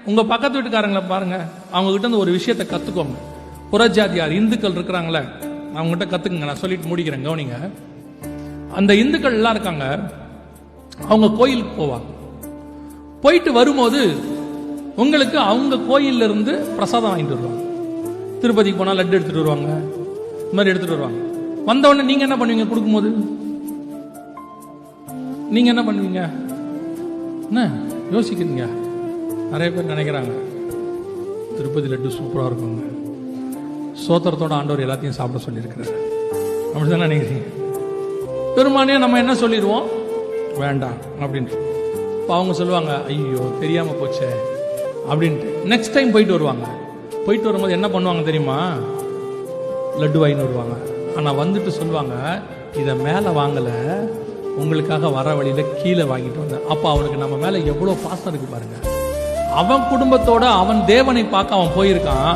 உங்க பக்கத்து வீட்டுக்காரங்களை பாருங்க, அவங்க கிட்ட இருந்து ஒரு விஷயத்தை கத்துக்கோங்க. புறஜாதியார் இந்துக்கள் இருக்கிறாங்களே, அவங்ககிட்ட கத்துக்குங்க. நான் சொல்லிட்டு முடிக்கிறேன், கவனிங்க. அந்த இந்துக்கள் எல்லாம் இருக்காங்க, அவங்க கோயிலுக்கு போவாங்க. போயிட்டு வரும்போது உங்களுக்கு அவங்க கோயில்ல இருந்து பிரசாதம் வாங்கிட்டு வருவாங்க. திருப்பதிக்கு போனா லட்டு எடுத்துட்டு வருவாங்க, இந்த மாதிரி எடுத்துட்டு வருவாங்க. வந்த உடனே நீங்க என்ன பண்ணுவீங்க? கொடுக்கும்போது நீங்க என்ன பண்ணுவீங்க? என்ன யோசிக்கிறீங்க? நிறைய பேர் நினைக்கிறாங்க திருப்பதி லட்டு சூப்பரா இருக்குங்க, சோத்திரத்தோட ஆண்டவர் எல்லாத்தையும் சாப்பிட சொல்லியிருக்கிறார், அப்படிதான் நினைக்கிறீங்க. பெருமானே நம்ம என்ன சொல்லிடுவோம்? வேண்டாம் அப்படின்ட்டு. இப்போ அவங்க சொல்லுவாங்க, ஐயோ தெரியாம போச்சே அப்படின்ட்டு. நெக்ஸ்ட் டைம் போயிட்டு வருவாங்க. போயிட்டு வரும்போது என்ன பண்ணுவாங்க தெரியுமா? லட்டு வாங்கிட்டு வருவாங்க. ஆனா வந்துட்டு சொல்லுவாங்க, இதை மேல வாங்கல, உங்களுக்காக வர வழியில கீழே வாங்கிட்டு வந்தேன். அப்ப அவனுக்கு நம்ம மேல எவ்வளவு பாசம் இருக்கு பாருங்க. அவன் குடும்பத்தோட அவன் தேவனை பார்க்க அவன் போயிருக்கான்.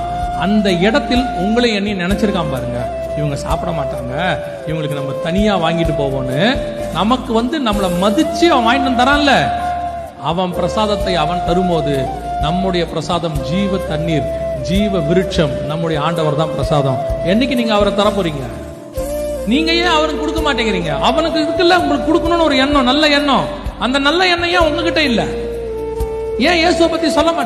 அந்த இடத்தில் உங்களை எண்ணி நினைச்சிருக்கான் பாருங்க, இவங்க சாப்பிட மாட்டாங்க, இவங்களுக்கு நம்ம தனியா வாங்கிட்டு போவோன்னு. நமக்கு நம்மளை மதிச்சு அவன் வாங்கிட்டு தரான்ல, அவன் பிரசாதத்தை அவன் தரும்போது நம்முடைய பிரசாதம் ஜீவ தண்ணீர், ஜீவ விருட்சம், நம்முடைய ஆண்டவர் தான் பிரசாதம். என்னைக்கு நீங்க அவரை தர போறீங்க? நீங்க ஏன் அவனுக்கு கொடுக்க மாட்டேங்கிறீங்க? அவனுக்கு இருக்குல்ல, உங்களுக்கு கொடுக்கணும்னு ஒரு எண்ணம், நல்ல எண்ணம். அந்த நல்ல எண்ணம் ஏன் உங்ககிட்ட இல்ல? ஏன் இயேசுவை பத்தி சொல்ல மாட்டேங்க?